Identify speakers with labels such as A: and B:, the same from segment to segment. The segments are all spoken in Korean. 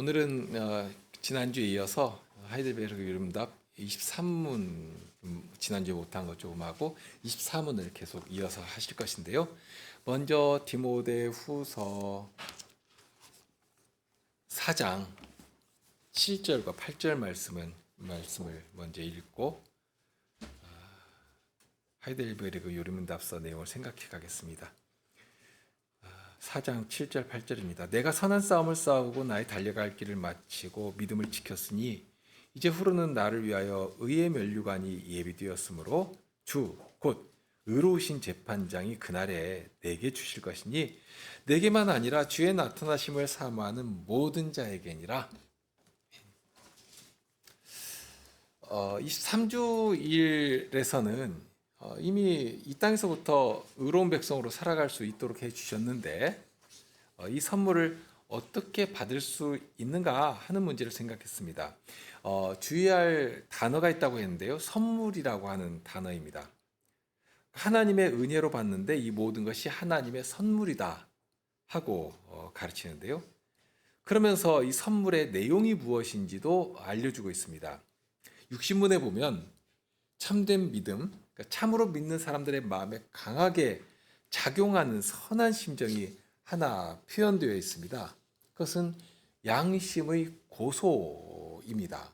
A: 오늘은 지난주에 이어서 하이델베르그 유름답 23문 지난주에 못한 것 조금 하고 24문을 계속 이어서 하실 것인데요. 먼저 디모데 후서 4장 7절과 8절 말씀을 먼저 읽고 하이델베르그 요르문답서 내용을 생각해 가겠습니다. 4장 7절 8절입니다. 내가 선한 싸움을 싸우고 나의 달려갈 길을 마치고 믿음을 지켰으니 이제 후로는 나를 위하여 의의 면류관이 예비되었으므로 주 곧 의로우신 재판장이 그날에 내게 주실 것이니 내게만 아니라 주의 나타나심을 사모하는 모든 자에게니라. 23주일에서는 이미 이 땅에서부터 의로운 백성으로 살아갈 수 있도록 해주셨는데 이 선물을 어떻게 받을 수 있는가 하는 문제를 생각했습니다. 주의할 단어가 있다고 했는데요. 선물이라고 하는 단어입니다. 하나님의 은혜로 받는데 이 모든 것이 하나님의 선물이다 하고 가르치는데요. 그러면서 이 선물의 내용이 무엇인지도 알려주고 있습니다. 육신문에 보면 참된 믿음, 그러니까 참으로 믿는 사람들의 마음에 강하게 작용하는 선한 심정이 하나 표현되어 있습니다. 그것은 양심의 고소입니다.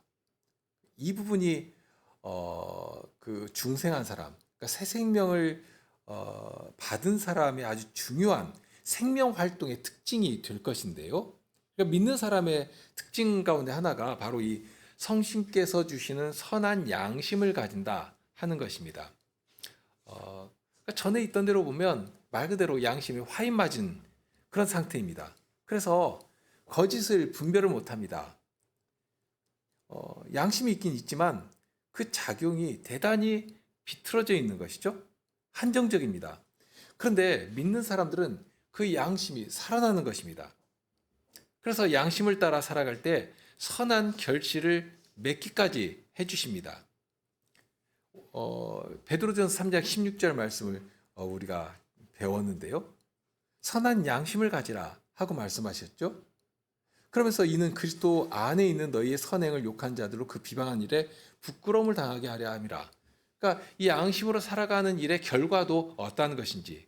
A: 이 부분이 그 중생한 사람, 그러니까 새 생명을 받은 사람의 아주 중요한 생명 활동의 특징이 될 것인데요. 그러니까 믿는 사람의 특징 가운데 하나가 바로 이 성신께서 주시는 선한 양심을 가진다 하는 것입니다. 그러니까 전에 있던 대로 보면 말 그대로 양심이 화인 맞은 그런 상태입니다. 그래서 거짓을 분별을 못합니다. 양심이 있긴 있지만 그 작용이 대단히 비틀어져 있는 것이죠. 한정적입니다. 그런데 믿는 사람들은 그 양심이 살아나는 것입니다. 그래서 양심을 따라 살아갈 때 선한 결실을 맺기까지 해주십니다. 베드로전서 3장 16절 말씀을 우리가 배웠는데요. 선한 양심을 가지라 하고 말씀하셨죠. 그러면서 이는 그리스도 안에 있는 너희의 선행을 욕한 자들로 그 비방한 일에 부끄러움을 당하게 하려 함이라. 그러니까 이 양심으로 살아가는 일의 결과도 어떠한 것인지,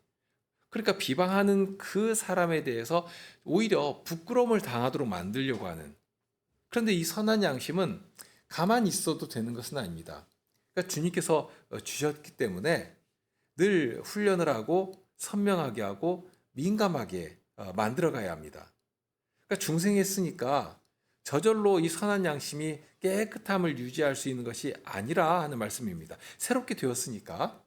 A: 그러니까 비방하는 그 사람에 대해서 오히려 부끄러움을 당하도록 만들려고 하는. 그런데 이 선한 양심은 가만히 있어도 되는 것은 아닙니다. 그러니까 주님께서 주셨기 때문에 늘 훈련을 하고 선명하게 하고 민감하게 만들어가야 합니다. 그러니까 중생했으니까 저절로 이 선한 양심이 깨끗함을 유지할 수 있는 것이 아니라 하는 말씀입니다. 새롭게 되었으니까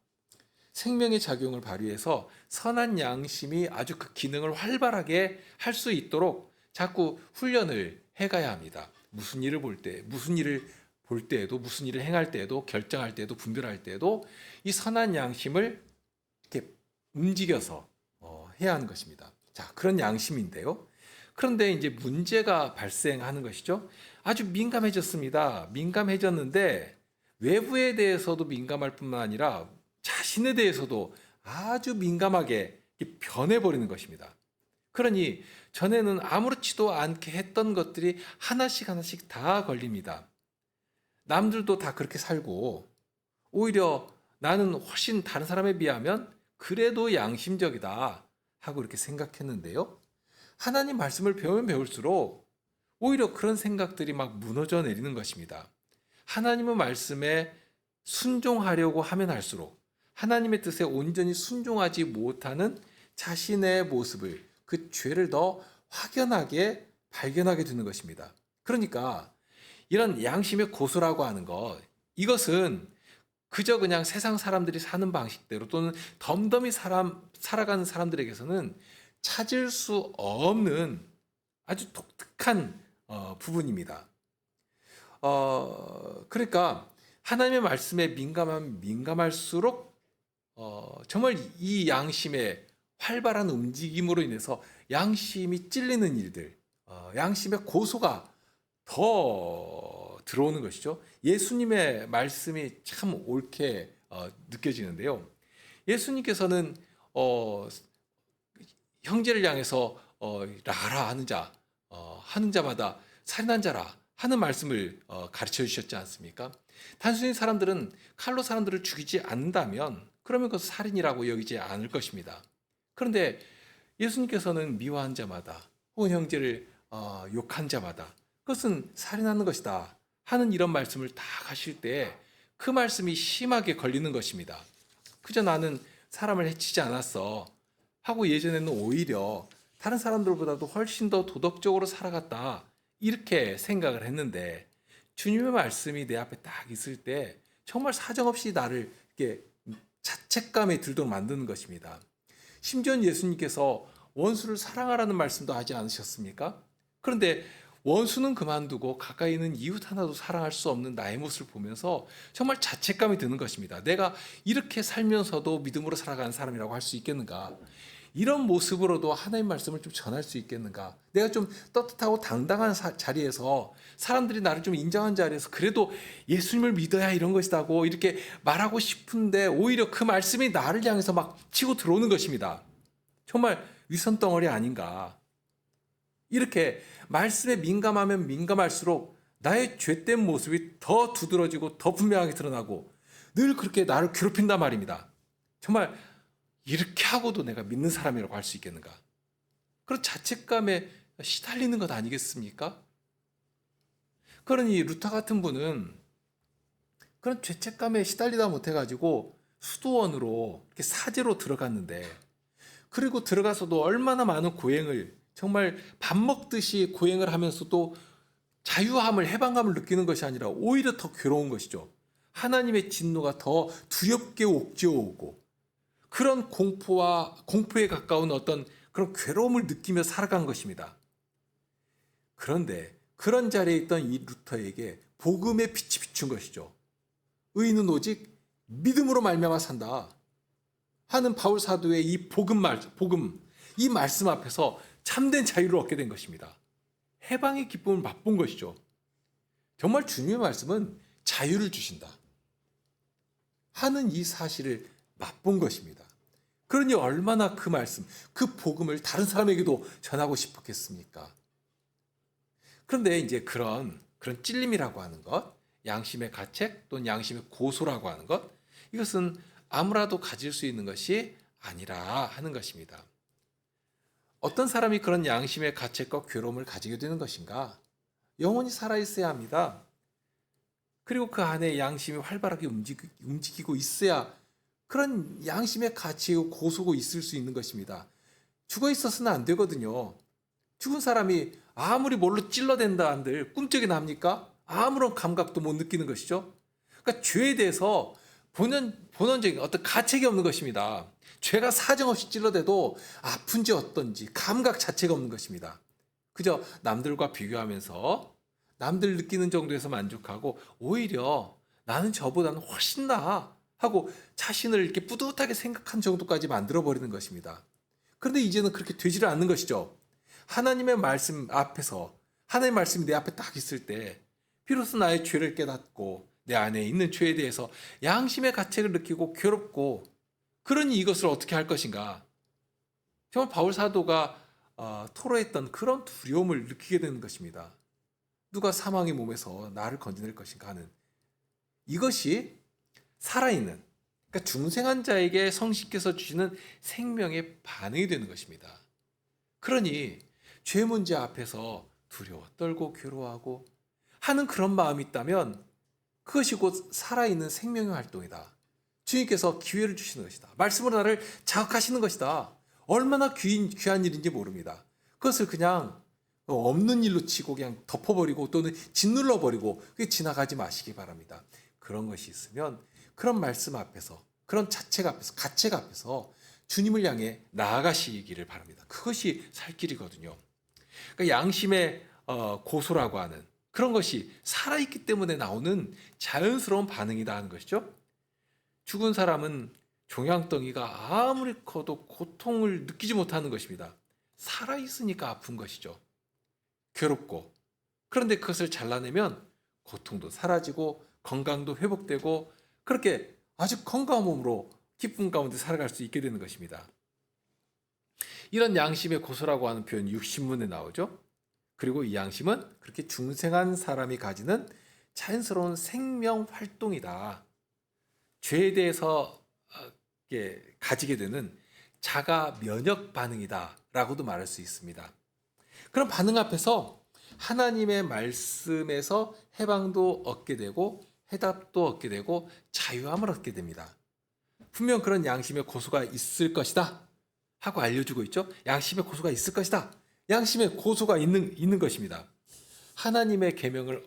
A: 생명의 작용을 발휘해서 선한 양심이 아주 그 기능을 활발하게 할 수 있도록 자꾸 훈련을 해가야 합니다. 무슨 일을 볼 때, 무슨 일을 볼 때에도, 무슨 일을 행할 때에도, 결정할 때에도, 분별할 때에도 이 선한 양심을 이렇게 움직여서 해야 하는 것입니다. 자, 그런 양심인데요. 그런데 이제 문제가 발생하는 것이죠. 아주 민감해졌습니다. 민감해졌는데 외부에 대해서도 민감할 뿐만 아니라 자신에 대해서도 아주 민감하게 변해버리는 것입니다. 그러니 전에는 아무렇지도 않게 했던 것들이 하나씩 하나씩 다 걸립니다. 남들도 다 그렇게 살고 오히려 나는 훨씬 다른 사람에 비하면 그래도 양심적이다 하고 이렇게 생각했는데요. 하나님 말씀을 배우면 배울수록 오히려 그런 생각들이 막 무너져 내리는 것입니다. 하나님의 말씀에 순종하려고 하면 할수록 하나님의 뜻에 온전히 순종하지 못하는 자신의 모습을, 그 죄를 더 확연하게 발견하게 되는 것입니다. 그러니까 이런 양심의 고소라고 하는 것, 이것은 그저 그냥 세상 사람들이 사는 방식대로 또는 덤덤히 살아가는 사람들에게서는 찾을 수 없는 아주 독특한 부분입니다. 그러니까 하나님의 말씀에 민감할수록 정말 이 양심의 활발한 움직임으로 인해서 양심이 찔리는 일들, 양심의 고소가 더 들어오는 것이죠. 예수님의 말씀이 참 옳게 느껴지는데요. 예수님께서는 형제를 향해서 라라 하는 자마다 살인한 자라 하는 말씀을 가르쳐 주셨지 않습니까? 단순히 사람들은 칼로 사람들을 죽이지 않는다면 그러면 그것은 살인이라고 여기지 않을 것입니다. 그런데 예수님께서는 미워한 자마다 혹은 형제를 욕한 자마다 그것은 살인하는 것이다 하는 이런 말씀을 다 하실 때 그 말씀이 심하게 걸리는 것입니다. 그저 나는 사람을 해치지 않았어 하고 예전에는 오히려 다른 사람들보다도 훨씬 더 도덕적으로 살아갔다 이렇게 생각을 했는데 주님의 말씀이 내 앞에 딱 있을 때 정말 사정없이 나를 이렇게 자책감에 들도록 만드는 것입니다. 심지어 예수님께서 원수를 사랑하라는 말씀도 하지 않으셨습니까? 그런데 원수는 그만두고 가까이 있는 이웃 하나도 사랑할 수 없는 나의 모습을 보면서 정말 자책감이 드는 것입니다. 내가 이렇게 살면서도 믿음으로 살아가는 사람이라고 할 수 있겠는가? 이런 모습으로도 하나님 말씀을 좀 전할 수 있겠는가? 내가 좀 떳떳하고 당당한 자리에서 사람들이 나를 좀 인정한 자리에서 그래도 예수님을 믿어야 이런 것이다고 이렇게 말하고 싶은데 오히려 그 말씀이 나를 향해서 막 치고 들어오는 것입니다. 정말 위선덩어리 아닌가? 이렇게 말씀에 민감하면 민감할수록 나의 죄된 모습이 더 두드러지고 더 분명하게 드러나고 늘 그렇게 나를 괴롭힌단 말입니다. 정말 이렇게 하고도 내가 믿는 사람이라고 할 수 있겠는가? 그런 자책감에 시달리는 것 아니겠습니까? 그러니 루터 같은 분은 그런 죄책감에 시달리다 못해가지고 수도원으로 이렇게 사제로 들어갔는데 그리고 들어가서도 얼마나 많은 고행을 정말 밥 먹듯이 고행을 하면서도 자유함을 해방감을 느끼는 것이 아니라 오히려 더 괴로운 것이죠. 하나님의 진노가 더 두렵게 옥죄어오고 그런 공포에 가까운 어떤 그런 괴로움을 느끼며 살아간 것입니다. 그런데 그런 자리에 있던 이 루터에게 복음의 빛이 비춘 것이죠. 의인은 오직 믿음으로 말미암아 산다 하는 바울 사도의 이 복음 이 말씀 앞에서 참된 자유를 얻게 된 것입니다. 해방의 기쁨을 맛본 것이죠. 정말 주님의 말씀은 자유를 주신다 하는 이 사실을 맛본 것입니다. 그러니 얼마나 그 말씀, 그 복음을 다른 사람에게도 전하고 싶었겠습니까? 그런데 이제 그런 찔림이라고 하는 것, 양심의 가책 또는 양심의 고소라고 하는 것, 이것은 아무라도 가질 수 있는 것이 아니라 하는 것입니다. 어떤 사람이 그런 양심의 가책과 괴로움을 가지게 되는 것인가? 영혼이 살아있어야 합니다. 그리고 그 안에 양심이 활발하게 움직이고 있어야 그런 양심의 가치고 고소고 있을 수 있는 것입니다. 죽어 있어서는 안 되거든요. 죽은 사람이 아무리 뭘로 찔러댄다 한들 꿈쩍이 납니까? 아무런 감각도 못 느끼는 것이죠. 그러니까 죄에 대해서 본원적인 어떤 가책이 없는 것입니다. 죄가 사정없이 찔러대도 아픈지 어떤지 감각 자체가 없는 것입니다. 그저 남들과 비교하면서 남들 느끼는 정도에서 만족하고 오히려 나는 저보다는 훨씬 나아 하고 자신을 이렇게 뿌듯하게 생각한 정도까지 만들어버리는 것입니다. 그런데 이제는 그렇게 되지를 않는 것이죠. 하나님의 말씀 앞에서 하나님의 말씀이 내 앞에 딱 있을 때 비로소 나의 죄를 깨닫고 내 안에 있는 죄에 대해서 양심의 가책을 느끼고 괴롭고 그러니 이것을 어떻게 할 것인가? 정말 바울 사도가 토로했던 그런 두려움을 느끼게 되는 것입니다. 누가 사망의 몸에서 나를 건져낼 것인가 하는 이것이 살아있는 그러니까 중생한 자에게 성신께서 주시는 생명의 반응이 되는 것입니다. 그러니 죄 문제 앞에서 두려워 떨고 괴로워하고 하는 그런 마음이 있다면 그것이 곧 살아있는 생명의 활동이다. 주님께서 기회를 주시는 것이다. 말씀으로 나를 자극하시는 것이다. 얼마나 귀한 일인지 모릅니다. 그것을 그냥 없는 일로 치고 그냥 덮어버리고 또는 짓눌러버리고 그게 지나가지 마시기 바랍니다. 그런 것이 있으면 그런 말씀 앞에서 그런 자책 앞에서 가책 앞에서 주님을 향해 나아가시기를 바랍니다. 그것이 살 길이거든요. 그러니까 양심의 고소라고 하는 그런 것이 살아있기 때문에 나오는 자연스러운 반응이다 하는 것이죠. 죽은 사람은 종양덩이가 아무리 커도 고통을 느끼지 못하는 것입니다. 살아있으니까 아픈 것이죠. 괴롭고 그런데 그것을 잘라내면 고통도 사라지고 건강도 회복되고 그렇게 아주 건강한 몸으로 기쁨 가운데 살아갈 수 있게 되는 것입니다. 이런 양심의 고소라고 하는 표현이 육신문에 나오죠. 그리고 이 양심은 그렇게 중생한 사람이 가지는 자연스러운 생명 활동이다. 죄에 대해서 가지게 되는 자가 면역 반응이다라고도 말할 수 있습니다. 그런 반응 앞에서 하나님의 말씀에서 해방도 얻게 되고 해답도 얻게 되고 자유함을 얻게 됩니다. 분명 그런 양심의 고소가 있을 것이다 하고 알려주고 있죠. 양심의 고소가 있을 것이다. 양심의 고소가 있는 것입니다. 하나님의 계명을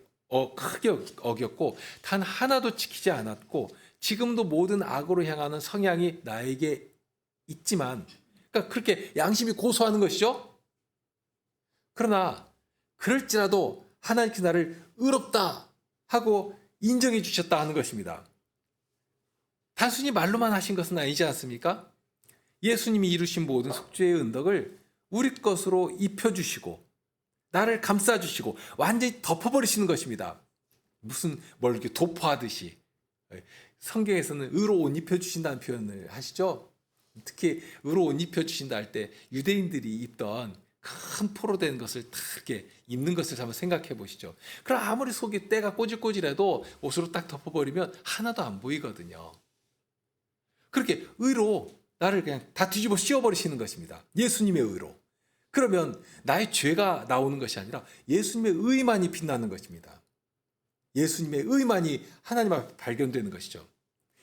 A: 크게 어겼고 단 하나도 지키지 않았고 지금도 모든 악으로 향하는 성향이 나에게 있지만, 그러니까 그렇게 양심이 고소하는 것이죠. 그러나 그럴지라도 하나님께 나를 의롭다 하고 인정해 주셨다 하는 것입니다. 단순히 말로만 하신 것은 아니지 않습니까? 예수님이 이루신 모든 속죄의 은덕을 우리 것으로 입혀주시고 나를 감싸주시고 완전히 덮어버리시는 것입니다. 무슨 뭘 이렇게 도포하듯이. 성경에서는 의로 옷 입혀주신다는 표현을 하시죠. 특히 의로 옷 입혀주신다 할 때 유대인들이 입던 큰 포로 된 것을 딱 이렇게 입는 것을 한번 생각해 보시죠. 그럼 아무리 속이 때가 꼬질꼬질해도 옷으로 딱 덮어버리면 하나도 안 보이거든요. 그렇게 의로 나를 그냥 다 뒤집어 씌워버리시는 것입니다. 예수님의 의로. 그러면 나의 죄가 나오는 것이 아니라 예수님의 의만이 빛나는 것입니다. 예수님의 의만이 하나님 앞에 발견되는 것이죠.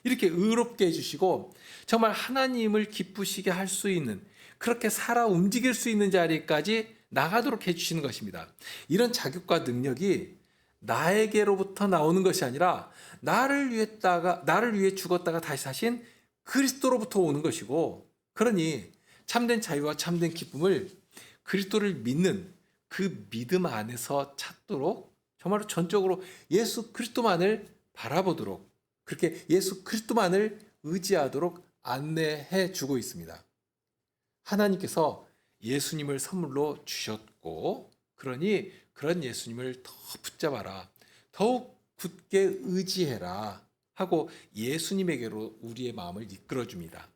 A: 이렇게 의롭게 해주시고 정말 하나님을 기쁘시게 할 수 있는, 그렇게 살아 움직일 수 있는 자리까지 나가도록 해주시는 것입니다. 이런 자격과 능력이 나에게로부터 나오는 것이 아니라 나를 위해 죽었다가 다시 사신 그리스도로부터 오는 것이고, 그러니 참된 자유와 참된 기쁨을 그리스도를 믿는 그 믿음 안에서 찾도록 정말로 전적으로 예수 그리스도만을 바라보도록, 그렇게 예수 그리스도만을 의지하도록 안내해 주고 있습니다. 하나님께서 예수님을 선물로 주셨고, 그러니 그런 예수님을 더 붙잡아라, 더욱 굳게 의지해라 하고 예수님에게로 우리의 마음을 이끌어 줍니다.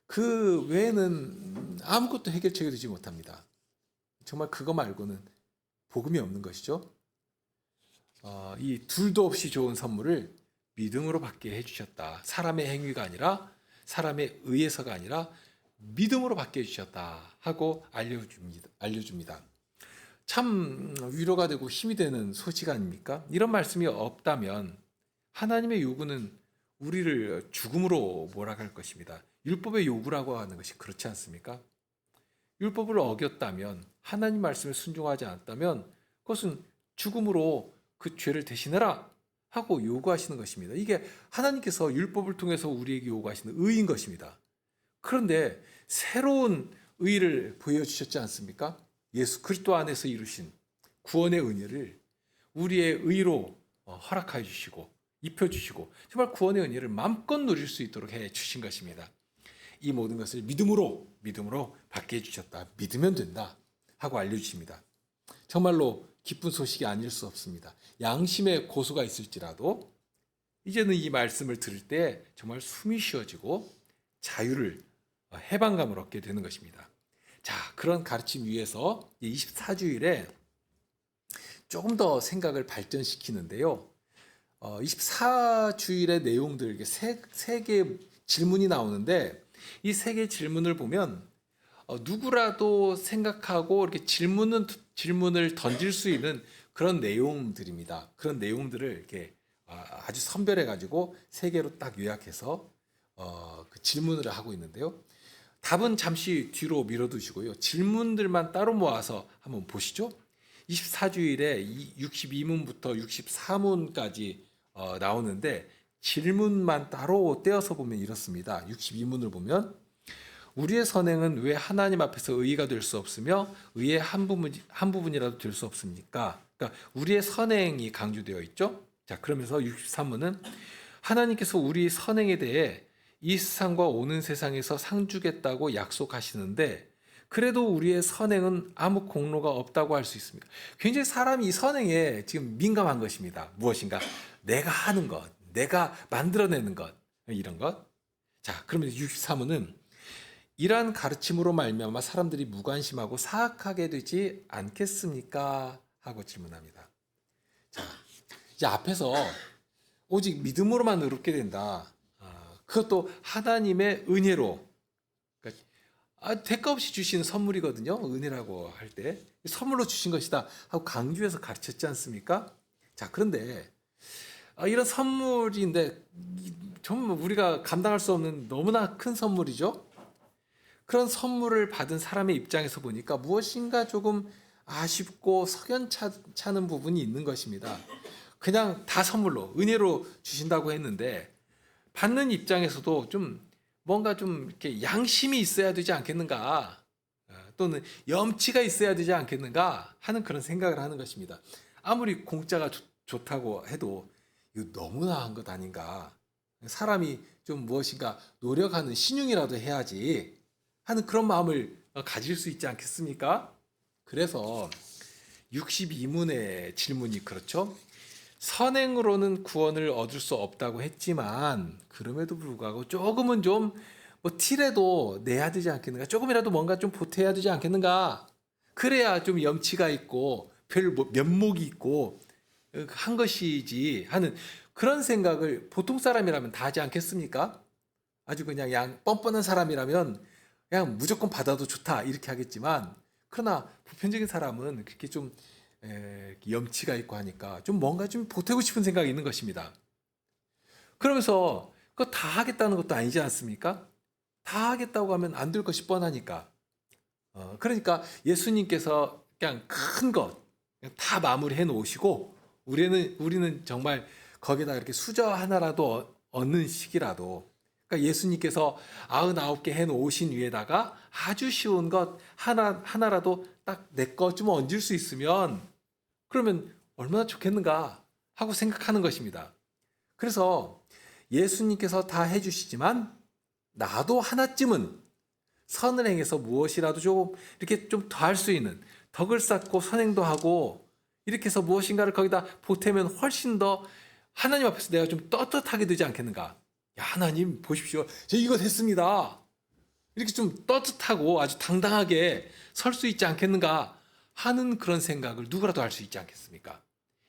A: 그 외에는 아무것도 해결책이 되지 못합니다. 정말 그거 말고는 복음이 없는 것이죠. 이 둘도 없이 좋은 선물을 믿음으로 받게 해주셨다. 사람의 행위가 아니라, 사람의 의에서가 아니라 믿음으로 받게 해주셨다 하고 알려줍니다. 참 위로가 되고 힘이 되는 소식 아닙니까? 이런 말씀이 없다면 하나님의 요구는 우리를 죽음으로 몰아갈 것입니다. 율법의 요구라고 하는 것이 그렇지 않습니까? 율법을 어겼다면, 하나님 말씀에 순종하지 않았다면 그것은 죽음으로 그 죄를 대신해라 하고 요구하시는 것입니다. 이게 하나님께서 율법을 통해서 우리에게 요구하시는 의인 것입니다. 그런데 새로운 의를 보여주셨지 않습니까? 예수 그리스도 안에서 이루신 구원의 은혜를 우리의 의로 허락하여 주시고 입혀주시고 정말 구원의 은혜를 마음껏 누릴 수 있도록 해 주신 것입니다. 이 모든 것을 믿음으로 받게 해주셨다. 믿으면 된다 하고 알려주십니다. 정말로 기쁜 소식이 아닐 수 없습니다. 양심의 고소가 있을지라도 이제는 이 말씀을 들을 때 정말 숨이 쉬어지고 자유를, 해방감을 얻게 되는 것입니다. 자, 그런 가르침 위에서 24주일에 조금 더 생각을 발전시키는데요. 24주일의 내용들, 세 개의 질문이 나오는데 이 세 개의 질문을 보면 누구라도 생각하고 이렇게 질문을 던질 수 있는 그런 내용들입니다. 그런 내용들을 이렇게 아주 선별해 가지고 세 개로 딱 요약해서 그 질문을 하고 있는데요. 답은 잠시 뒤로 밀어두시고요. 질문들만 따로 모아서 한번 보시죠. 24주일에 62문부터 64문까지 나오는데 질문만 따로 떼어서 보면 이렇습니다. 62문을 보면 우리의 선행은 왜 하나님 앞에서 의의가 될 수 없으며 의의 한 부분이라도 될 수 없습니까? 그러니까 우리의 선행이 강조되어 있죠. 자, 그러면서 63문은 하나님께서 우리 선행에 대해 이 세상과 오는 세상에서 상 주겠다고 약속하시는데 그래도 우리의 선행은 아무 공로가 없다고 할 수 있습니다. 굉장히 사람이 이 선행에 지금 민감한 것입니다. 무엇인가? 내가 하는 것, 내가 만들어내는 것, 이런 것. 자, 그러면 63문은 이러한 가르침으로 말미암아 사람들이 무관심하고 사악하게 되지 않겠습니까? 하고 질문합니다. 자, 이제 앞에서 오직 믿음으로만 의롭게 된다. 그것도 하나님의 은혜로, 그러니까 대가 없이 주시는 선물이거든요. 은혜라고 할 때 선물로 주신 것이다 하고 강조해서 가르쳤지 않습니까? 자, 그런데 이런 선물인데 정말 우리가 감당할 수 없는 너무나 큰 선물이죠. 그런 선물을 받은 사람의 입장에서 보니까 무엇인가 조금 아쉽고 석연찮은 부분이 있는 것입니다. 그냥 다 선물로 은혜로 주신다고 했는데 받는 입장에서도 좀 뭔가 좀 이렇게 양심이 있어야 되지 않겠는가, 또는 염치가 있어야 되지 않겠는가 하는 그런 생각을 하는 것입니다. 아무리 공짜가 좋다고 해도 이거 너무 나은 것 아닌가, 사람이 좀 무엇인가 노력하는 신용이라도 해야지 하는 그런 마음을 가질 수 있지 않겠습니까? 그래서 62문의 질문이 그렇죠. 선행으로는 구원을 얻을 수 없다고 했지만 그럼에도 불구하고 조금은 좀 뭐 티라도 내야 되지 않겠는가? 조금이라도 뭔가 좀 보태야 되지 않겠는가? 그래야 좀 염치가 있고 별 면목이 있고 한 것이지 하는 그런 생각을 보통 사람이라면 다 하지 않겠습니까? 아주 그냥 뻔뻔한 사람이라면 그냥 무조건 받아도 좋다 이렇게 하겠지만, 그러나 보편적인 사람은 그렇게 좀 염치가 있고 하니까 좀 뭔가 좀 보태고 싶은 생각이 있는 것입니다. 그러면서 그거 다 하겠다는 것도 아니지 않습니까? 다 하겠다고 하면 안 될 것이 뻔하니까. 그러니까 예수님께서 그냥 큰 것 다 마무리해 놓으시고 우리는 정말 거기다 이렇게 수저 하나라도 얻는 식이라도, 그러니까 예수님께서 99개 해 놓으신 위에다가 아주 쉬운 것 하나라도 딱 내 거 좀 얹을 수 있으면 그러면 얼마나 좋겠는가 하고 생각하는 것입니다. 그래서 예수님께서 다 해주시지만 나도 하나쯤은 선을 행해서 무엇이라도 좀 이렇게 좀 더 할 수 있는, 덕을 쌓고 선행도 하고 이렇게 해서 무엇인가를 거기다 보태면 훨씬 더 하나님 앞에서 내가 좀 떳떳하게 되지 않겠는가. 야, 하나님 보십시오, 저 이거 됐습니다. 이렇게 좀 떳떳하고 아주 당당하게 설 수 있지 않겠는가 하는 그런 생각을 누구라도 할 수 있지 않겠습니까?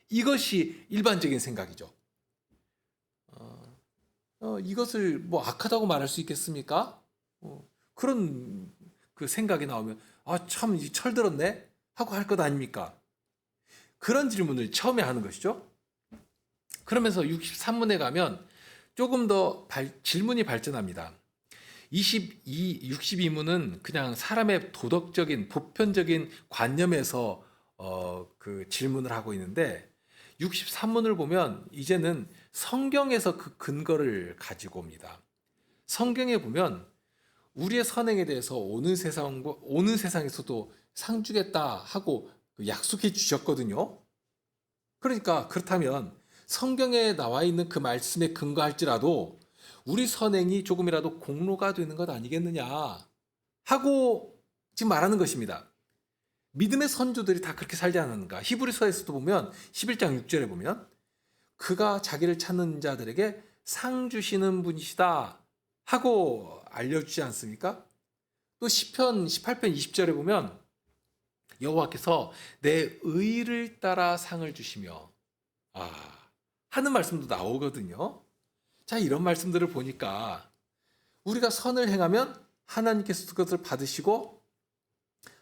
A: 이것이 일반적인 생각이죠. 이것을 뭐 악하다고 말할 수 있겠습니까? 그런 그 생각이 나오면 참 철들었네 하고 할 것 아닙니까? 그런 질문을 처음에 하는 것이죠. 그러면서 63문에 가면 조금 더 질문이 발전합니다. 62문은 그냥 사람의 도덕적인 보편적인 관념에서 그 질문을 하고 있는데, 63문을 보면 이제는 성경에서 그 근거를 가지고 옵니다. 성경에 보면 우리의 선행에 대해서 오는 세상에서도 상 주겠다 하고 약속해 주셨거든요. 그러니까 그렇다면 성경에 나와 있는 그 말씀에 근거할지라도 우리 선행이 조금이라도 공로가 되는 것 아니겠느냐 하고 지금 말하는 것입니다. 믿음의 선조들이 다 그렇게 살지 않았는가? 히브리서에서도 보면 11장 6절에 보면 그가 자기를 찾는 자들에게 상 주시는 분이시다 하고 알려주지 않습니까? 또 시편 18편 20절에 보면 여호와께서 내 의를 따라 상을 주시며 하는 말씀도 나오거든요. 자, 이런 말씀들을 보니까 우리가 선을 행하면 하나님께서 그것을 받으시고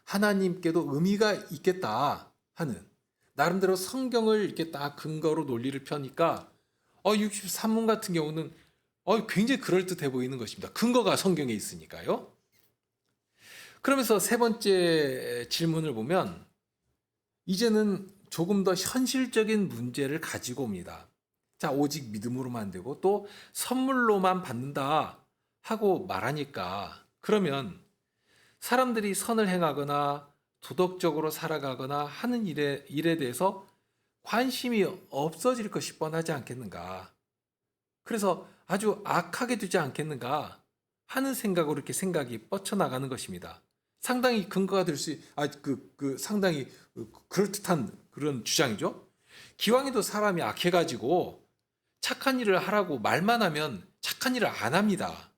A: 하나님께도 의미가 있겠다 하는, 나름대로 성경을 이렇게 딱 근거로 논리를 펴니까 63문 같은 경우는 굉장히 그럴듯해 보이는 것입니다. 근거가 성경에 있으니까요. 그러면서 세 번째 질문을 보면 이제는 조금 더 현실적인 문제를 가지고 옵니다. 자, 오직 믿음으로만 되고 또 선물로만 받는다 하고 말하니까, 그러면 사람들이 선을 행하거나 도덕적으로 살아가거나 하는 일에 대해서 관심이 없어질 것이 뻔하지 않겠는가. 그래서 아주 악하게 되지 않겠는가 하는 생각으로 이렇게 생각이 뻗쳐나가는 것입니다. 상당히 근거가 될 수, 상당히 그럴듯한 그런 주장이죠. 기왕에도 사람이 악해가지고 착한 일을 하라고 말만 하면 착한 일을 안 합니다.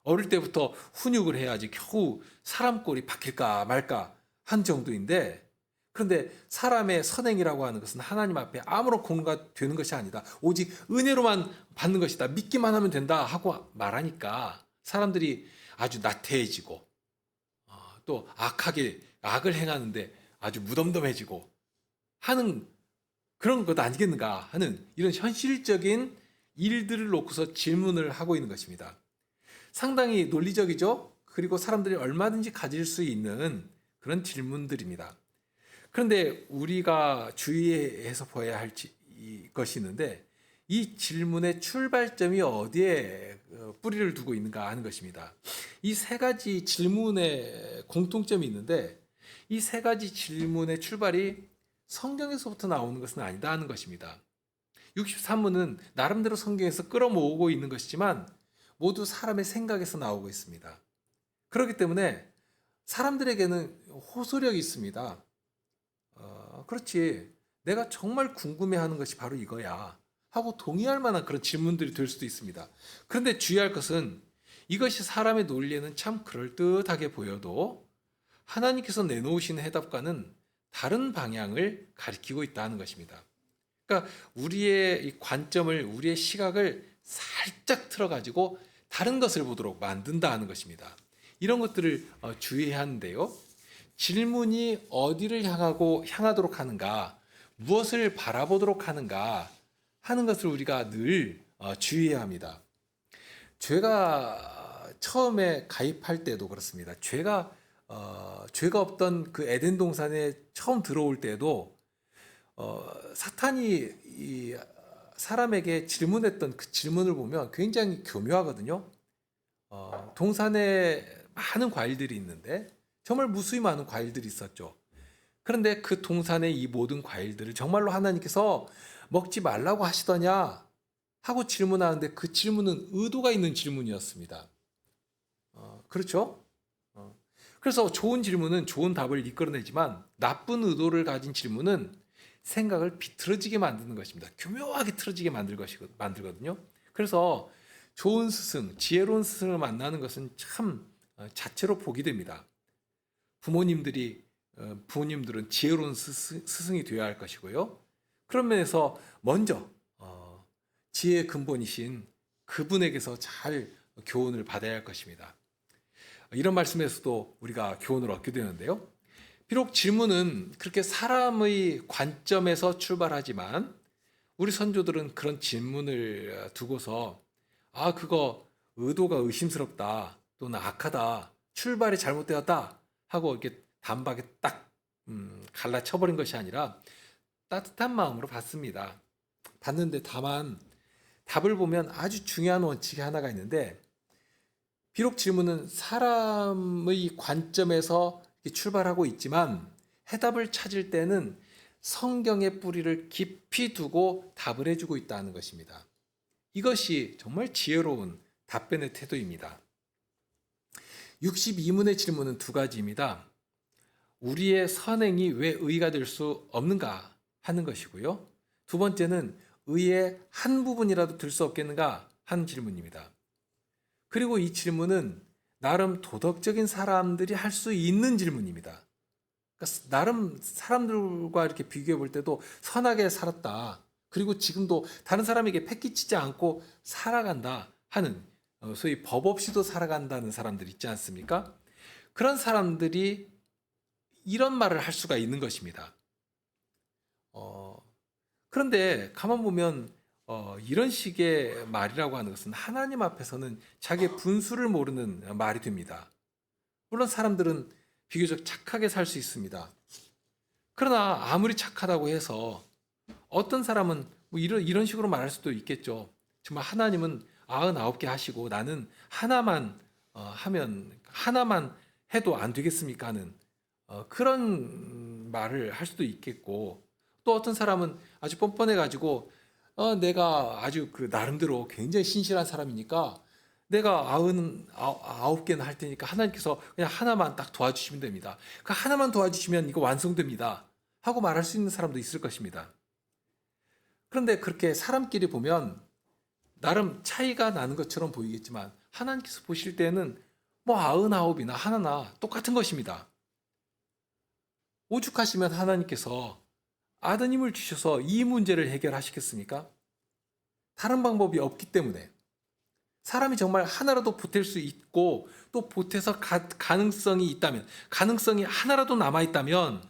A: 어릴 때부터 훈육을 해야지 겨우 사람 꼴이 바뀔까 말까 한 정도인데, 그런데 사람의 선행이라고 하는 것은 하나님 앞에 아무런 공로가 되는 것이 아니다. 오직 은혜로만 받는 것이다. 믿기만 하면 된다 하고 말하니까 사람들이 아주 나태해지고 또 악을 행하는데 아주 무덤덤해지고 하는 그런 것 아니겠는가 하는 이런 현실적인 일들을 놓고서 질문을 하고 있는 것입니다. 상당히 논리적이죠. 그리고 사람들이 얼마든지 가질 수 있는 그런 질문들입니다. 그런데 우리가 주의해서 봐야 할 것이 있는데, 이 질문의 출발점이 어디에 뿌리를 두고 있는가 하는 것입니다. 이 세 가지 질문에 공통점이 있는데, 이 세 가지 질문의 출발이 성경에서부터 나오는 것은 아니다 하는 것입니다. 63문은 나름대로 성경에서 끌어모으고 있는 것이지만 모두 사람의 생각에서 나오고 있습니다. 그렇기 때문에 사람들에게는 호소력이 있습니다. 그렇지, 내가 정말 궁금해하는 것이 바로 이거야 하고 동의할 만한 그런 질문들이 될 수도 있습니다. 그런데 주의할 것은 이것이 사람의 논리에는 참 그럴듯하게 보여도 하나님께서 내놓으신 해답과는 다른 방향을 가리키고 있다는 것입니다. 그러니까 우리의 이 관점을, 우리의 시각을 살짝 틀어가지고 다른 것을 보도록 만든다 하는 것입니다. 이런 것들을 주의해야 하는데요. 질문이 어디를 향하도록 하는가, 무엇을 바라보도록 하는가 하는 것을 우리가 늘 주의해야 합니다. 죄가 처음에 가입할 때도 그렇습니다. 죄가 없던 그 에덴 동산에 처음 들어올 때도 사탄이 이 사람에게 질문했던 그 질문을 보면 굉장히 교묘하거든요. 동산에 많은 과일들이 있는데 정말 무수히 많은 과일들이 있었죠. 그런데 그 동산의 이 모든 과일들을 정말로 하나님께서 먹지 말라고 하시더냐 하고 질문하는데, 그 질문은 의도가 있는 질문이었습니다. 그렇죠? 그래서 좋은 질문은 좋은 답을 이끌어내지만 나쁜 의도를 가진 질문은 생각을 비틀어지게 만드는 것입니다. 교묘하게 틀어지게 만들거든요. 그래서 좋은 스승, 지혜로운 스승을 만나는 것은 참 자체로 복이 됩니다. 부모님들은 지혜로운 스승이 되어야 할 것이고요. 그런 면에서 먼저 지혜의 근본이신 그분에게서 잘 교훈을 받아야 할 것입니다. 이런 말씀에서도 우리가 교훈을 얻게 되는데요. 비록 질문은 그렇게 사람의 관점에서 출발하지만 우리 선조들은 그런 질문을 두고서 그거 의도가 의심스럽다, 또는 악하다, 출발이 잘못되었다 하고 이렇게 단박에 딱 갈라쳐버린 것이 아니라 따뜻한 마음으로 받습니다. 받는데 다만 답을 보면 아주 중요한 원칙이 하나가 있는데, 비록 질문은 사람의 관점에서 출발하고 있지만 해답을 찾을 때는 성경의 뿌리를 깊이 두고 답을 해주고 있다는 것입니다. 이것이 정말 지혜로운 답변의 태도입니다. 62문의 질문은 두 가지입니다. 우리의 선행이 왜 의가 될 수 없는가 하는 것이고요. 두 번째는 의의 한 부분이라도 들 수 없겠는가 하는 질문입니다. 그리고 이 질문은 나름 도덕적인 사람들이 할 수 있는 질문입니다. 그러니까 나름 사람들과 이렇게 비교해 볼 때도 선하게 살았다, 그리고 지금도 다른 사람에게 패기치지 않고 살아간다 하는, 소위 법 없이도 살아간다는 사람들 있지 않습니까? 그런 사람들이 이런 말을 할 수가 있는 것입니다. 그런데 가만 보면 이런 식의 말이라고 하는 것은 하나님 앞에서는 자기의 분수를 모르는 말이 됩니다. 물론 사람들은 비교적 착하게 살 수 있습니다. 그러나 아무리 착하다고 해서 어떤 사람은 뭐 이런 식으로 말할 수도 있겠죠. 정말 하나님은 99개 하시고 나는 하나만 하나만 해도 안 되겠습니까 하는 그런 말을 할 수도 있겠고, 또 어떤 사람은 아주 뻔뻔해 가지고 내가 아주 그 나름대로 굉장히 신실한 사람이니까 내가 99개는 할 테니까 하나님께서 그냥 하나만 딱 도와주시면 됩니다. 그 하나만 도와주시면 이거 완성됩니다 하고 말할 수 있는 사람도 있을 것입니다. 그런데 그렇게 사람끼리 보면 나름 차이가 나는 것처럼 보이겠지만 하나님께서 보실 때는 뭐 99이나 하나나 똑같은 것입니다. 오죽하시면 하나님께서 아드님을 주셔서 이 문제를 해결하시겠습니까? 다른 방법이 없기 때문에 사람이 정말 하나라도 보탤 수 있고 또 보태서 가능성이 있다면, 가능성이 하나라도 남아있다면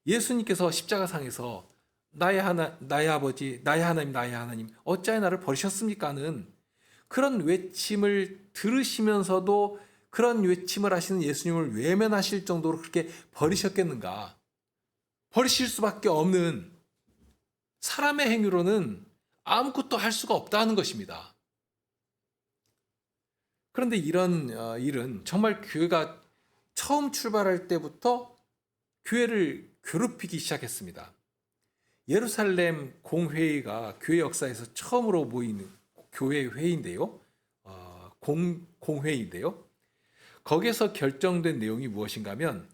A: 예수님께서 십자가상에서 나의 아버지, 나의 하나님, 어찌하여 나를 버리셨습니까는 그런 외침을 들으시면서도 그런 외침을 하시는 예수님을 외면하실 정도로 그렇게 버리셨겠는가? 버리실 수밖에 없는 사람의 행위로는 아무것도 할 수가 없다는 것입니다. 그런데 이런 일은 정말 교회가 처음 출발할 때부터 교회를 괴롭히기 시작했습니다. 예루살렘 공회의가 교회 역사에서 처음으로 모이는 교회 회의인데요. 공회의인데요. 거기에서 결정된 내용이 무엇인가 하면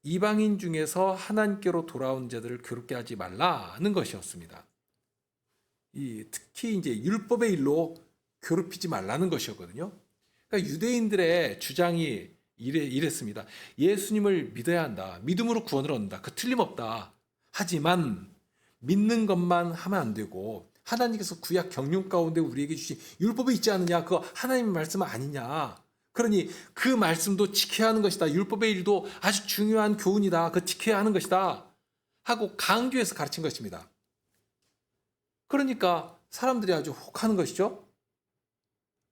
A: 이방인 중에서 하나님께로 돌아온 자들을 괴롭게 하지 말라는 것이었습니다. 특히 이제 율법의 일로 괴롭히지 말라는 것이었거든요. 그러니까 유대인들의 주장이 이랬습니다. 예수님을 믿어야 한다. 믿음으로 구원을 얻는다. 그 틀림없다. 하지만 믿는 것만 하면 안 되고 하나님께서 구약 경륜 가운데 우리에게 주신 율법이 있지 않느냐? 그거 하나님의 말씀은 아니냐? 그러니 그 말씀도 지켜야 하는 것이다. 율법의 일도 아주 중요한 교훈이다. 그거 지켜야 하는 것이다. 하고 강조해서 가르친 것입니다. 그러니까 사람들이 아주 혹하는 것이죠.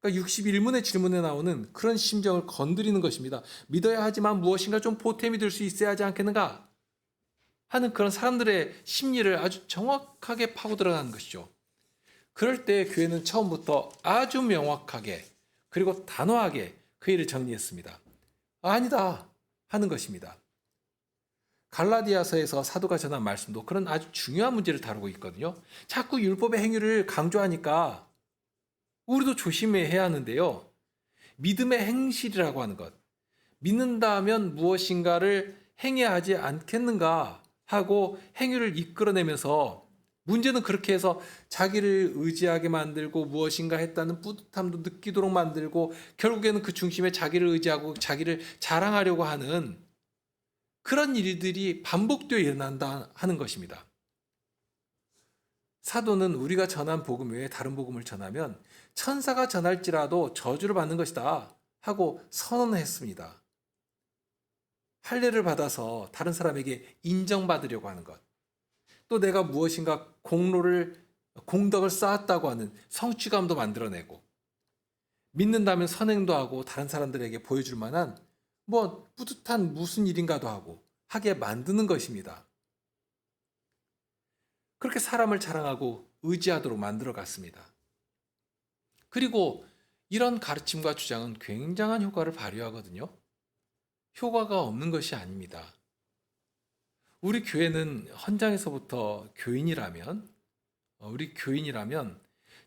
A: 그러니까 61문의 질문에 나오는 그런 심정을 건드리는 것입니다. 믿어야 하지만 무엇인가 좀 보탬이 될 수 있어야 하지 않겠는가? 하는 그런 사람들의 심리를 아주 정확하게 파고 들어가는 것이죠. 그럴 때 교회는 처음부터 아주 명확하게 그리고 단호하게 그 일을 정리했습니다. 아니다 하는 것입니다. 갈라디아서에서 사도가 전한 말씀도 그런 아주 중요한 문제를 다루고 있거든요. 자꾸 율법의 행위를 강조하니까 우리도 조심해야 하는데요. 믿음의 행실이라고 하는 것. 믿는다 하면 무엇인가를 행해야 하지 않겠는가 하고 행위를 이끌어내면서 문제는 그렇게 해서 자기를 의지하게 만들고 무엇인가 했다는 뿌듯함도 느끼도록 만들고 결국에는 그 중심에 자기를 의지하고 자기를 자랑하려고 하는 그런 일들이 반복되어 일어난다 하는 것입니다. 사도는 우리가 전한 복음 외에 다른 복음을 전하면 천사가 전할지라도 저주를 받는 것이다 하고 선언했습니다. 할례를 받아서 다른 사람에게 인정받으려고 하는 것. 또 내가 무엇인가 공덕을 쌓았다고 하는 성취감도 만들어내고 믿는다면 선행도 하고 다른 사람들에게 보여줄 만한 뿌듯한 무슨 일인가도 하고 하게 만드는 것입니다. 그렇게 사람을 자랑하고 의지하도록 만들어 갔습니다. 그리고 이런 가르침과 주장은 굉장한 효과를 발휘하거든요. 효과가 없는 것이 아닙니다. 우리 교회는 헌장에서부터 우리 교인이라면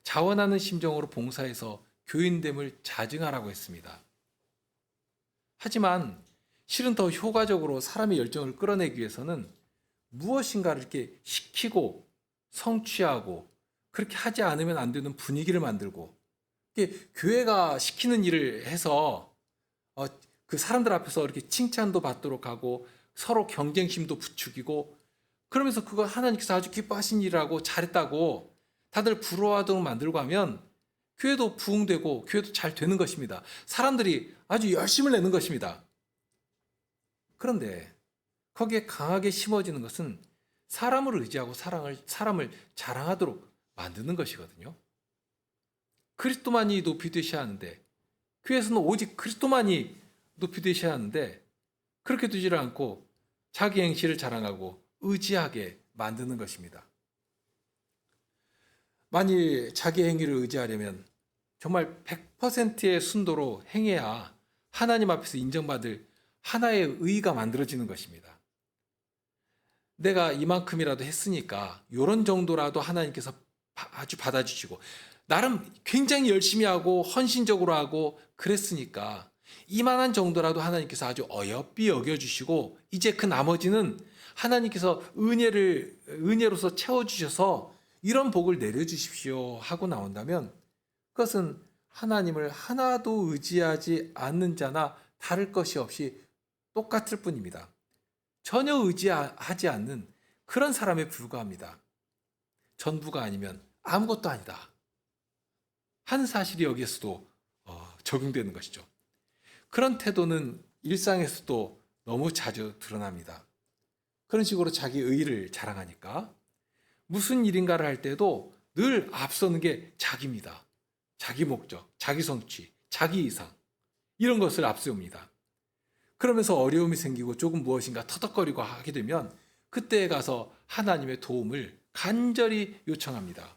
A: 자원하는 심정으로 봉사해서 교인됨을 자증하라고 했습니다. 하지만 실은 더 효과적으로 사람의 열정을 끌어내기 위해서는 무엇인가를 이렇게 시키고 성취하고 그렇게 하지 않으면 안 되는 분위기를 만들고 교회가 시키는 일을 해서 그 사람들 앞에서 이렇게 칭찬도 받도록 하고 서로 경쟁심도 부추기고 그러면서 그거 하나님께서 아주 기뻐하신 일이라고 잘했다고 다들 부러워하도록 만들고 하면 교회도 부흥되고 교회도 잘 되는 것입니다. 사람들이 아주 열심을 내는 것입니다. 그런데 거기에 강하게 심어지는 것은 사람을 의지하고 사람을 자랑하도록 만드는 것이거든요. 그리스도만이 높이 되셔야 하는데 교회에서는 오직 그리스도만이 높이 되셔야 하는데 그렇게 두지를 않고 자기 행실을 자랑하고 의지하게 만드는 것입니다. 만일 자기 행위를 의지하려면 정말 100%의 순도로 행해야 하나님 앞에서 인정받을 하나의 의의가 만들어지는 것입니다. 내가 이만큼이라도 했으니까 이런 정도라도 하나님께서 아주 받아주시고 나름 굉장히 열심히 하고 헌신적으로 하고 그랬으니까 이만한 정도라도 하나님께서 아주 어여삐 여겨주시고 이제 그 나머지는 하나님께서 은혜로서 채워주셔서 이런 복을 내려주십시오 하고 나온다면 그것은 하나님을 하나도 의지하지 않는 자나 다를 것이 없이 똑같을 뿐입니다. 전혀 의지하지 않는 그런 사람에 불과합니다. 전부가 아니면 아무것도 아니다 하는 사실이 여기에서도 적용되는 것이죠. 그런 태도는 일상에서도 너무 자주 드러납니다. 그런 식으로 자기 의의를 자랑하니까 무슨 일인가를 할 때도 늘 앞서는 게 자기입니다. 자기 목적, 자기 성취, 자기 이상 이런 것을 앞세웁니다. 그러면서 어려움이 생기고 조금 무엇인가 터덕거리고 하게 되면 그때에 가서 하나님의 도움을 간절히 요청합니다.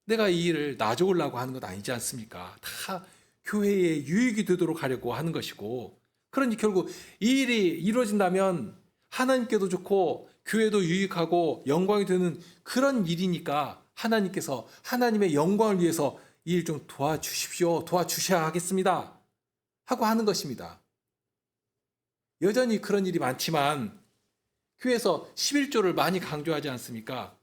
A: 내가 이 일을 나 좋으려고 하는 것 아니지 않습니까? 다 교회에 유익이 되도록 하려고 하는 것이고, 그러니 결국 이 일이 이루어진다면 하나님께도 좋고 교회도 유익하고 영광이 되는 그런 일이니까 하나님께서 하나님의 영광을 위해서 이 일 좀 도와주십시오. 도와주셔야 하겠습니다. 하고 하는 것입니다. 여전히 그런 일이 많지만 교회에서 11조를 많이 강조하지 않습니까?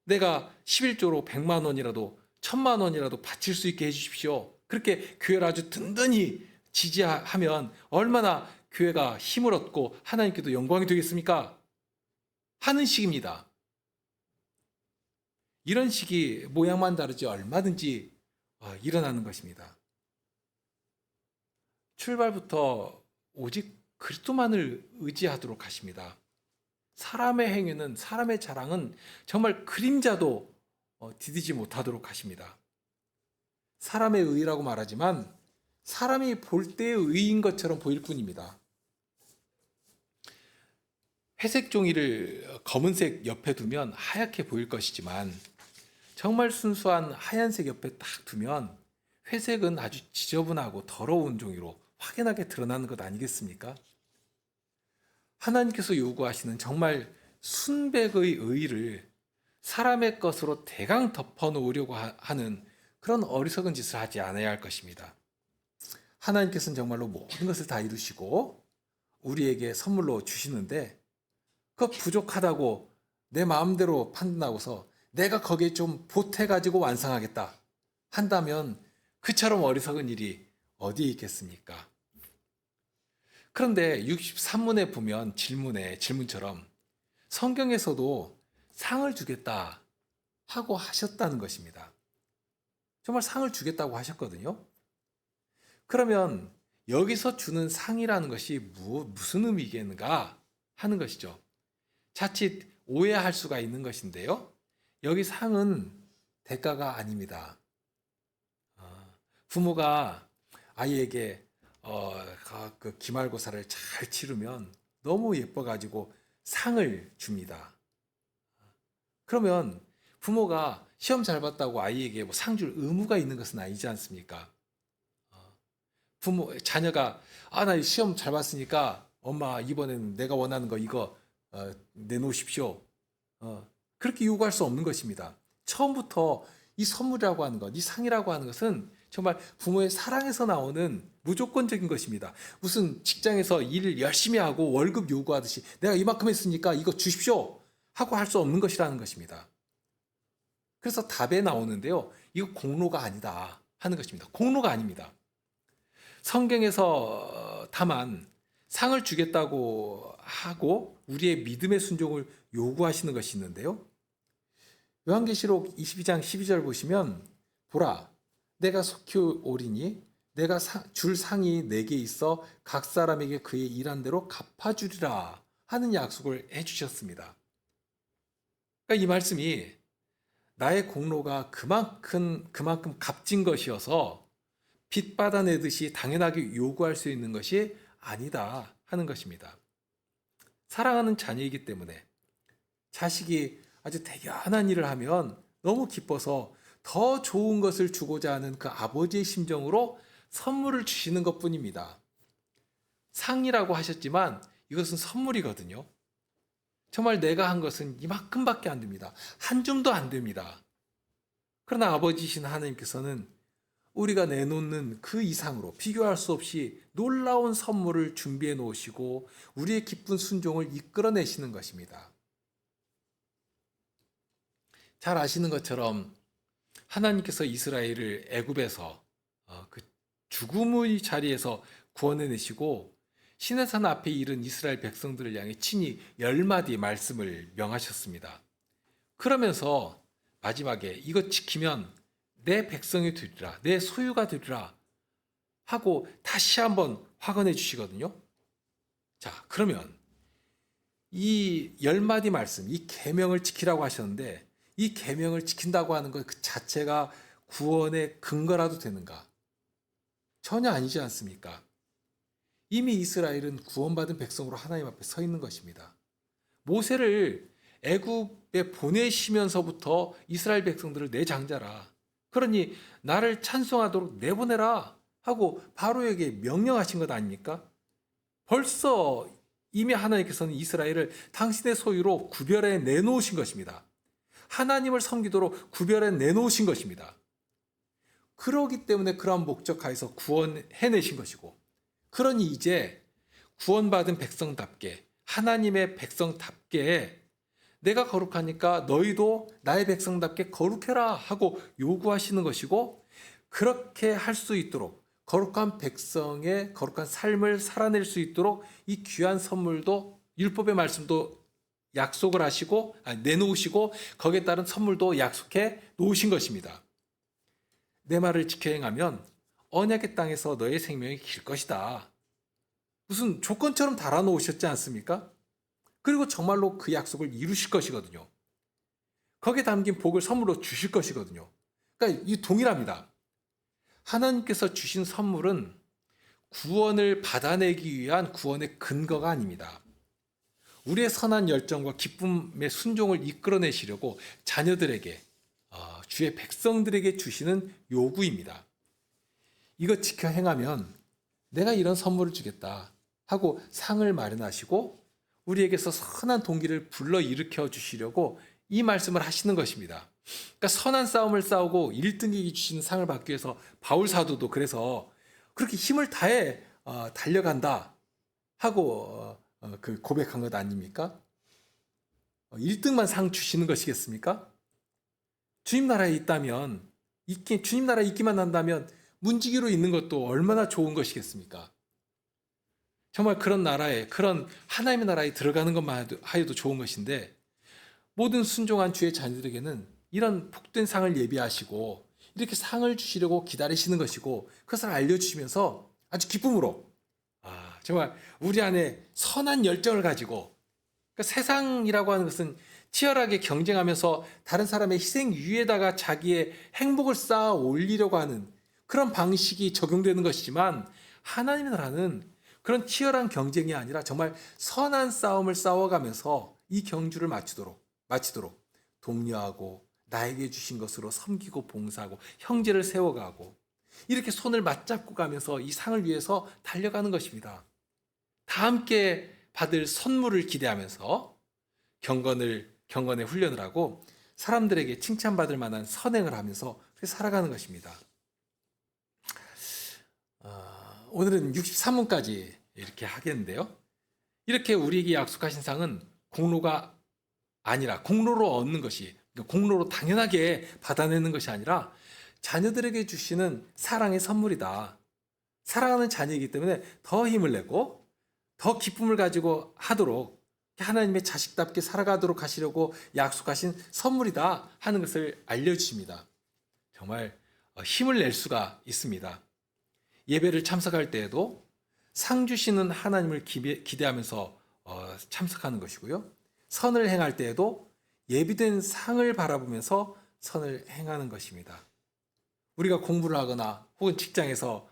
A: 내가 11조로 100만 원이라도 1000만 원이라도 바칠 수 있게 해주십시오. 그렇게 교회를 아주 든든히 지지하면 얼마나 교회가 힘을 얻고 하나님께도 영광이 되겠습니까? 하는 식입니다. 이런 식이 모양만 다르지 얼마든지 일어나는 것입니다. 출발부터 오직 그리스도만을 의지하도록 하십니다. 사람의 행위는, 사람의 자랑은 정말 그림자도 디디지 못하도록 하십니다. 사람의 의라고 말하지만 사람이 볼 때의 의인 것처럼 보일 뿐입니다. 회색 종이를 검은색 옆에 두면 하얗게 보일 것이지만 정말 순수한 하얀색 옆에 딱 두면 회색은 아주 지저분하고 더러운 종이로 확연하게 드러나는 것 아니겠습니까? 하나님께서 요구하시는 정말 순백의 의를 사람의 것으로 대강 덮어놓으려고 하는 그런 어리석은 짓을 하지 않아야 할 것입니다. 하나님께서는 정말로 모든 것을 다 이루시고 우리에게 선물로 주시는데 그 부족하다고 내 마음대로 판단하고서 내가 거기에 좀 보태가지고 완성하겠다 한다면 그처럼 어리석은 일이 어디에 있겠습니까? 그런데 63문에 보면 질문처럼 성경에서도 상을 주겠다 하고 하셨다는 것입니다. 정말 상을 주겠다고 하셨거든요. 그러면 여기서 주는 상이라는 것이 무슨 의미겠는가 하는 것이죠. 자칫 오해할 수가 있는 것인데요. 여기 상은 대가가 아닙니다. 부모가 아이에게 그 기말고사를 잘 치르면 너무 예뻐가지고 상을 줍니다. 그러면 부모가 시험 잘 봤다고 아이에게 상 줄 의무가 있는 것은 아니지 않습니까? 자녀가 나 시험 잘 봤으니까 엄마 이번에는 내가 원하는 거 이거 내놓으십시오. 그렇게 요구할 수 없는 것입니다. 처음부터 이 선물이라고 하는 것, 이 상이라고 하는 것은 정말 부모의 사랑에서 나오는 무조건적인 것입니다. 무슨 직장에서 일을 열심히 하고 월급 요구하듯이 내가 이만큼 했으니까 이거 주십시오 하고 할 수 없는 것이라는 것입니다. 그래서 답에 나오는데요. 이거 공로가 아니다 하는 것입니다. 공로가 아닙니다. 성경에서 다만 상을 주겠다고 하고 우리의 믿음의 순종을 요구하시는 것이 있는데요. 요한계시록 22장 12절 보시면 보라 내가 속히 오리니 내가 줄 상이 내게 있어 각 사람에게 그의 일한 대로 갚아주리라 하는 약속을 해주셨습니다. 그러니까 이 말씀이 나의 공로가 그만큼 값진 것이어서 빚 받아내듯이 당연하게 요구할 수 있는 것이 아니다 하는 것입니다. 사랑하는 자녀이기 때문에 자식이 아주 대견한 일을 하면 너무 기뻐서 더 좋은 것을 주고자 하는 그 아버지의 심정으로 선물을 주시는 것뿐입니다. 상이라고 하셨지만 이것은 선물이거든요. 정말 내가 한 것은 이만큼밖에 안 됩니다. 한 줌도 안 됩니다. 그러나 아버지이신 하나님께서는 우리가 내놓는 그 이상으로 비교할 수 없이 놀라운 선물을 준비해 놓으시고 우리의 기쁜 순종을 이끌어내시는 것입니다. 잘 아시는 것처럼 하나님께서 이스라엘을 애굽에서 그 죽음의 자리에서 구원해내시고 시내산 앞에 이른 이스라엘 백성들을 향해 친히 10마디 말씀을 명하셨습니다. 그러면서 마지막에 이것 지키면 내 백성이 되리라, 내 소유가 되리라 하고 다시 한번 확언해 주시거든요. 자, 그러면 이 10마디 말씀, 이 계명을 지키라고 하셨는데 이 계명을 지킨다고 하는 것 그 자체가 구원의 근거라도 되는가? 전혀 아니지 않습니까? 이미 이스라엘은 구원받은 백성으로 하나님 앞에 서 있는 것입니다. 모세를 애굽에 보내시면서부터 이스라엘 백성들을 내 장자라, 그러니 나를 찬송하도록 내보내라 하고 바로에게 명령하신 것 아닙니까? 벌써 이미 하나님께서는 이스라엘을 당신의 소유로 구별해 내놓으신 것입니다. 하나님을 섬기도록 구별해 내놓으신 것입니다. 그러기 때문에 그러한 목적하에서 구원해내신 것이고, 그러니 이제 구원받은 백성답게, 하나님의 백성답게 내가 거룩하니까 너희도 나의 백성답게 거룩해라 하고 요구하시는 것이고, 그렇게 할 수 있도록 거룩한 백성의 거룩한 삶을 살아낼 수 있도록 이 귀한 선물도, 율법의 말씀도 약속을 하시고 내놓으시고 거기에 따른 선물도 약속해 놓으신 것입니다. 내 말을 지켜 행하면 언약의 땅에서 너의 생명이 길 것이다. 무슨 조건처럼 달아놓으셨지 않습니까? 그리고 정말로 그 약속을 이루실 것이거든요. 거기에 담긴 복을 선물로 주실 것이거든요. 그러니까 이 동일합니다. 하나님께서 주신 선물은 구원을 받아내기 위한 구원의 근거가 아닙니다. 우리의 선한 열정과 기쁨의 순종을 이끌어내시려고 자녀들에게, 주의 백성들에게 주시는 요구입니다. 이것 지켜 행하면 내가 이런 선물을 주겠다 하고 상을 마련하시고 우리에게서 선한 동기를 불러일으켜 주시려고 이 말씀을 하시는 것입니다. 그러니까 선한 싸움을 싸우고 1등에게 주시는 상을 받기 위해서 바울 사도도 그래서 그렇게 힘을 다해 달려간다 하고 그 고백한 것 아닙니까? 1등만 상 주시는 것이겠습니까? 주님 나라에 있다면, 주님 나라에 있기만 한다면 문지기로 있는 것도 얼마나 좋은 것이겠습니까? 정말 그런 나라에, 그런 하나님의 나라에 들어가는 것만 하여도 좋은 것인데, 모든 순종한 주의 자녀들에게는 이런 복된 상을 예비하시고 이렇게 상을 주시려고 기다리시는 것이고, 그것을 알려주시면서 아주 기쁨으로 정말 우리 안에 선한 열정을 가지고, 그러니까 세상이라고 하는 것은 치열하게 경쟁하면서 다른 사람의 희생 위에다가 자기의 행복을 쌓아 올리려고 하는 그런 방식이 적용되는 것이지만, 하나님의 나라는 그런 치열한 경쟁이 아니라 정말 선한 싸움을 싸워가면서 이 경주를 마치도록 독려하고 나에게 주신 것으로 섬기고 봉사하고 형제를 세워가고 이렇게 손을 맞잡고 가면서 이 상을 위해서 달려가는 것입니다. 다 함께 받을 선물을 기대하면서 경건의 훈련을 하고 사람들에게 칭찬받을 만한 선행을 하면서 살아가는 것입니다. 오늘은 63문까지 이렇게 하겠는데요. 이렇게 우리에게 약속하신 상은 공로가 아니라 공로로 얻는 것이, 공로로 당연하게 받아내는 것이 아니라 자녀들에게 주시는 사랑의 선물이다. 사랑하는 자녀이기 때문에 더 힘을 내고 더 기쁨을 가지고 하도록, 하나님의 자식답게 살아가도록 하시려고 약속하신 선물이다 하는 것을 알려주십니다. 정말 힘을 낼 수가 있습니다. 예배를 참석할 때에도 상 주시는 하나님을 기대하면서 참석하는 것이고요. 선을 행할 때에도 예비된 상을 바라보면서 선을 행하는 것입니다. 우리가 공부를 하거나 혹은 직장에서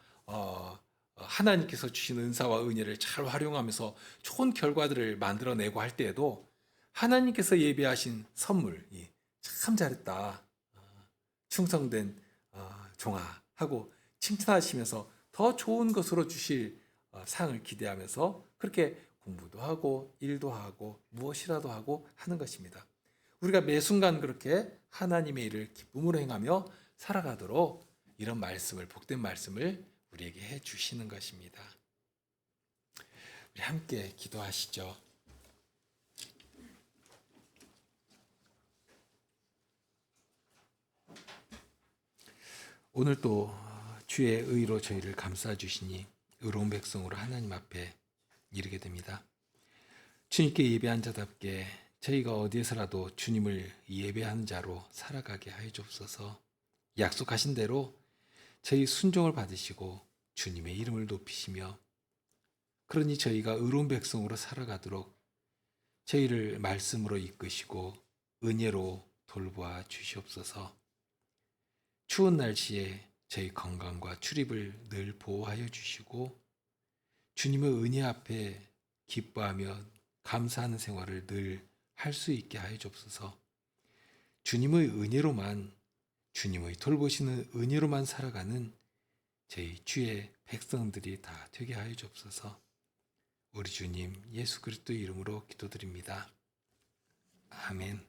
A: 하나님께서 주신 은사와 은혜를 잘 활용하면서 좋은 결과들을 만들어내고 할 때에도 하나님께서 예비하신 선물이 참 잘했다, 충성된 종아 하고 칭찬하시면서 더 좋은 것으로 주실 상을 기대하면서 그렇게 공부도 하고 일도 하고 무엇이라도 하고 하는 것입니다. 우리가 매 순간 그렇게 하나님의 일을 기쁨으로 행하며 살아가도록 이런 말씀을, 복된 말씀을 우리에게 해 주시는 것입니다. 우리 함께 기도하시죠. 오늘 또 주의 의로 저희를 감싸 주시니 의로운 백성으로 하나님 앞에 이르게 됩니다. 주님께 예배한 자답게 저희가 어디에서라도 주님을 예배하는 자로 살아가게 하여 주옵소서. 약속하신 대로 저희 순종을 받으시고 주님의 이름을 높이시며, 그러니 저희가 의로운 백성으로 살아가도록 저희를 말씀으로 이끄시고 은혜로 돌보아 주시옵소서. 추운 날씨에 저희 건강과 출입을 늘 보호하여 주시고 주님의 은혜 앞에 기뻐하며 감사하는 생활을 늘 할 수 있게 하여 주옵소서. 주님의 은혜로만, 주님의 돌보시는 은혜로만 살아가는 저희 주의 백성들이 다 되게 하여 주옵소서. 우리 주님 예수 그리스도의 이름으로 기도드립니다. 아멘.